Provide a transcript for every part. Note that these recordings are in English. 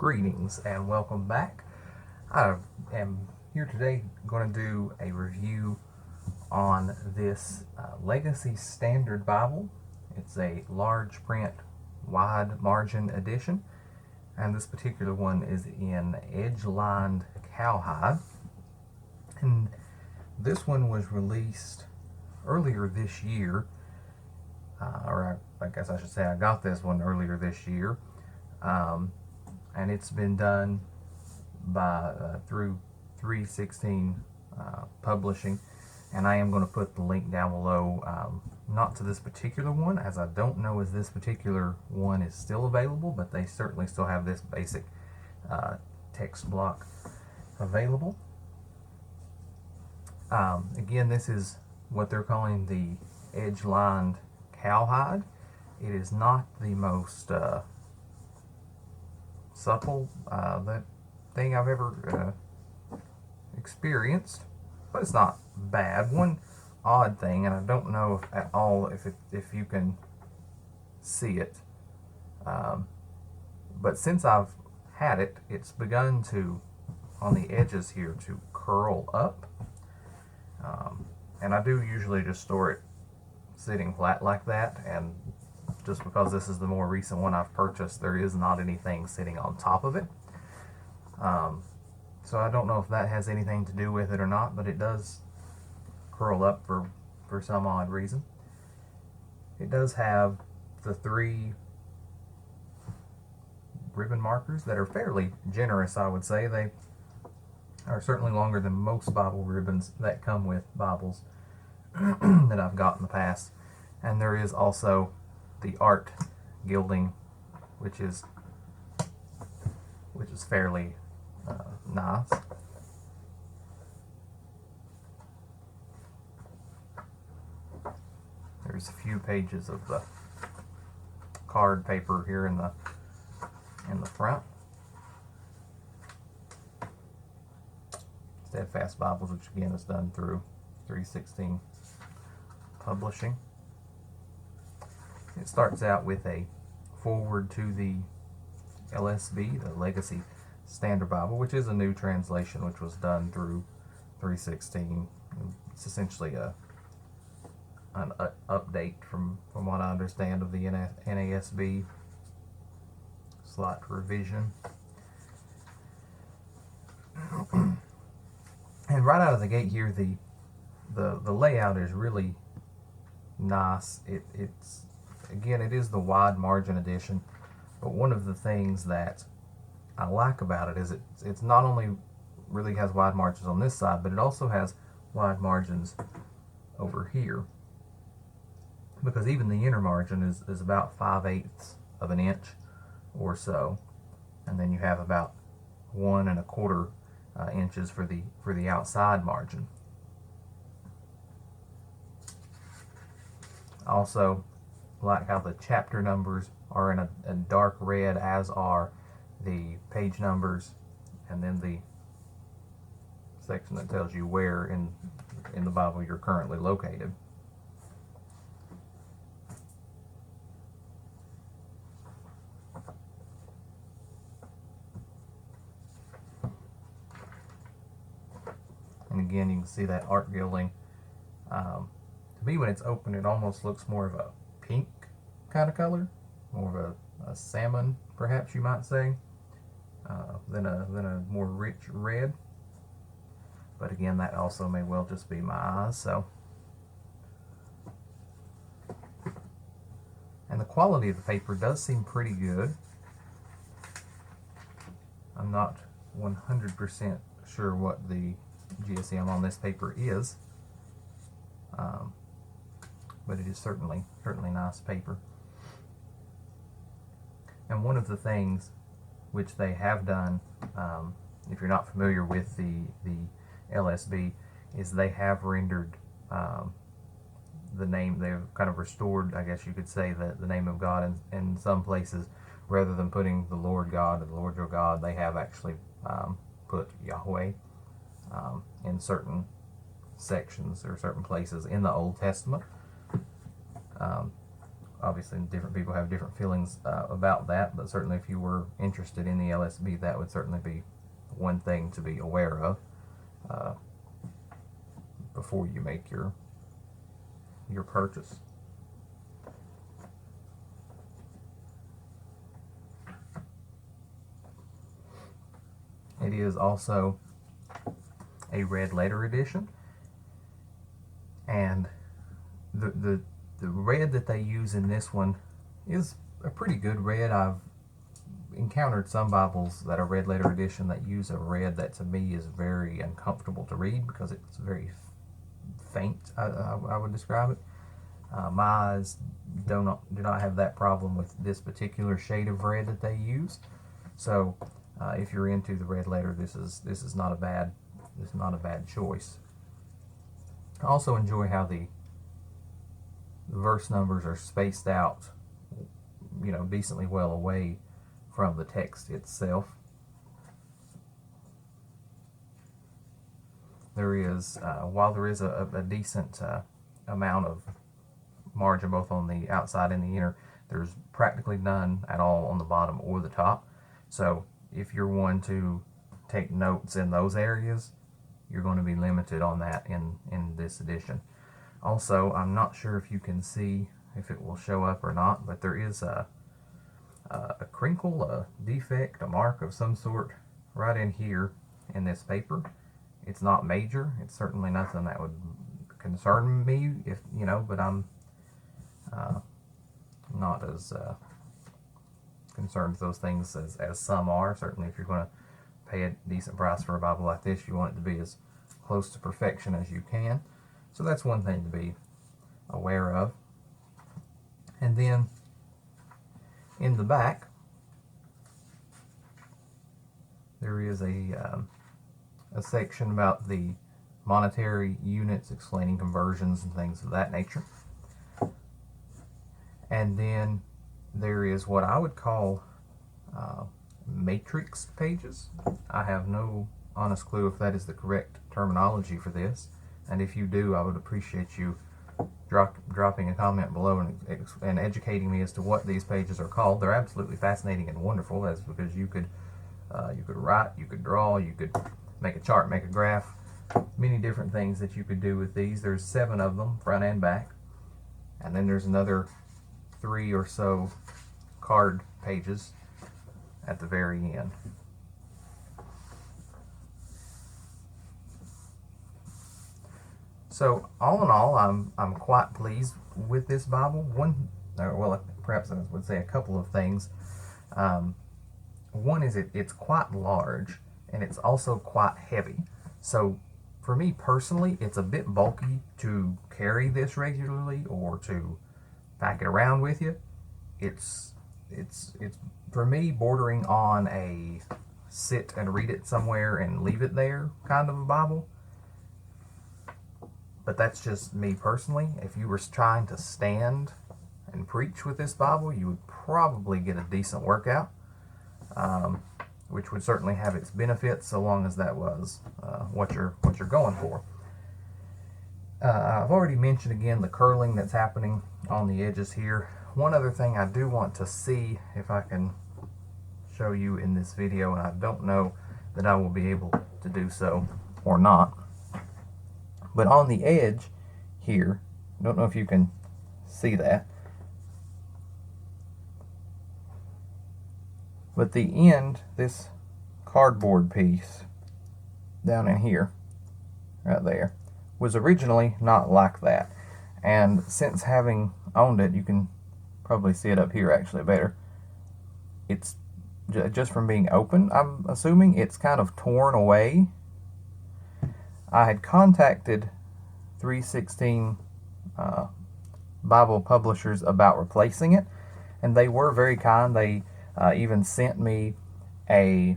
Greetings and welcome back. I am here today going to do a review on this Legacy Standard Bible. It's a large print, wide margin edition, and this particular one is in edge-lined cowhide. And this one was released earlier this year, or I guess I should say I got this one earlier this year. And it's been done by through 316 Publishing, and I am going to put the link down below, not to this particular one, as I don't know if this particular one is still available, but they certainly still have this basic text block available. Again, this is what they're calling the edge-lined cowhide. It is not the most supple that thing I've ever experienced, but it's not bad. One odd thing, and I don't know at all if you can see it, but since I've had it, it's begun to, on the edges here, to curl up, and I do usually just store it sitting flat like that, and just because this is the more recent one I've purchased, there is not anything sitting on top of it. So I don't know if that has anything to do with it or not, but it does curl up for some odd reason. It does have the 3 ribbon markers that are fairly generous, I would say. They are certainly longer than most Bible ribbons that come with Bibles that I've got in the past. And there is also the art gilding, which is fairly nice. There's a few pages of the card paper here in the front. Steadfast Bibles, which again is done through 316 Publishing. It starts out with a foreword to the LSB, the Legacy Standard Bible, which is a new translation which was done through 316. It's essentially an update from what I understand of the NASB, slight revision. And right out of the gate here, the layout is really nice. It's again, it is the wide margin edition, but one of the things that I like about it is it's not only really has wide margins on this side, but it also has wide margins over here, because even the inner margin is about 5/8 of an inch or so, and then you have about 1 1/4 inches for the outside margin. Also, like how the chapter numbers are in a dark red, as are the page numbers, and then the section that tells you where in the Bible you're currently located. And again, you can see that art gilding. To me, when it's open, it almost looks more of a pink kind of color, more of a salmon, perhaps you might say, than a more rich red. But again, that also may well just be my eyes. So, and the quality of the paper does seem pretty good. I'm not 100% sure what the GSM on this paper is, but it is certainly nice paper. And one of the things which they have done, if you're not familiar with the LSB, is they have rendered the name, they've kind of restored, I guess you could say, the name of God in some places. Rather than putting the Lord God or the Lord your God, they have actually put Yahweh in certain sections or certain places in the Old Testament. obviously different people have different feelings about that, but certainly if you were interested in the LSB, that would certainly be one thing to be aware of before you make your purchase. It is also a red letter edition, and the red that they use in this one is a pretty good red. I've encountered some Bibles that are red letter edition that use a red that to me is very uncomfortable to read because it's very faint, I would describe it. My eyes do not have that problem with this particular shade of red that they use. So if you're into the red letter, this is not a bad choice. I also enjoy how the verse numbers are spaced out, decently well away from the text itself. There is, while there is a decent amount of margin both on the outside and the inner, there's practically none at all on the bottom or the top. So if you're one to take notes in those areas, you're going to be limited on that in this edition. Also, I'm not sure if you can see if it will show up or not, but there is a crinkle, a defect, a mark of some sort right in here in this paper. It's not major. It's certainly nothing that would concern me, but I'm not as concerned with those things as some are. Certainly if you're going to pay a decent price for a Bible like this, you want it to be as close to perfection as you can. So that's one thing to be aware of. And then in the back, there is a section about the monetary units, explaining conversions and things of that nature. And then there is what I would call matrix pages. I have no honest clue if that is the correct terminology for this, and if you do, I would appreciate you dropping a comment below and educating me as to what these pages are called. They're absolutely fascinating and wonderful, that's because you could write, you could draw, you could make a chart, make a graph, many different things that you could do with these. There's 7 of them, front and back, and then there's another 3 or so card pages at the very end. So all in all, I'm quite pleased with this Bible. Perhaps I would say a couple of things. One is it's quite large, and it's also quite heavy. So for me personally, it's a bit bulky to carry this regularly or to pack it around with you. It's for me bordering on a sit and read it somewhere and leave it there kind of a Bible. But that's just me personally. If you were trying to stand and preach with this Bible, you would probably get a decent workout, which would certainly have its benefits so long as that was what you're going for. I've already mentioned again the curling that's happening on the edges here. One other thing I do want to see if I can show you in this video, and I don't know that I will be able to do so or not. But on the edge here, I don't know if you can see that, but the end, this cardboard piece down in here, right there, was originally not like that. And since having owned it, you can probably see it up here actually better. It's just from being open, I'm assuming it's kind of torn away. I had contacted 316 Bible publishers about replacing it, and they were very kind. They even sent me a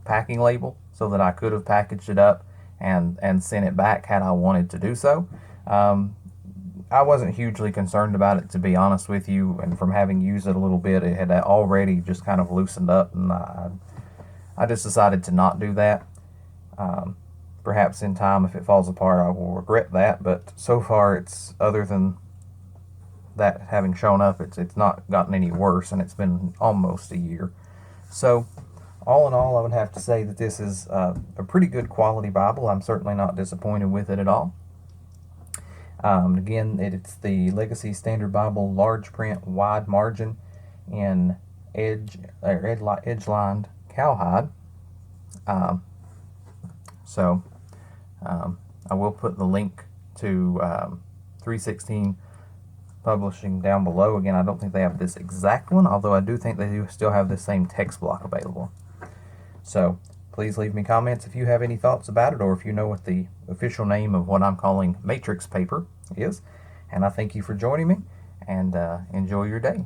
packing label so that I could have packaged it up and sent it back had I wanted to do so. I wasn't hugely concerned about it, to be honest with you, and from having used it a little bit, it had already just kind of loosened up, and I just decided to not do that. Perhaps in time, if it falls apart, I will regret that, but so far it's, other than that having shown up, it's not gotten any worse, and it's been almost a year. So, all in all, I would have to say that this is a pretty good quality Bible. I'm certainly not disappointed with it at all. Again, it's the Legacy Standard Bible, large print, wide margin, in edge-lined cowhide. So I will put the link to 316 Publishing down below. Again, I don't think they have this exact one, although I do think they do still have the same text block available. So please leave me comments if you have any thoughts about it, or if you know what the official name of what I'm calling matrix paper is. And I thank you for joining me, and enjoy your day.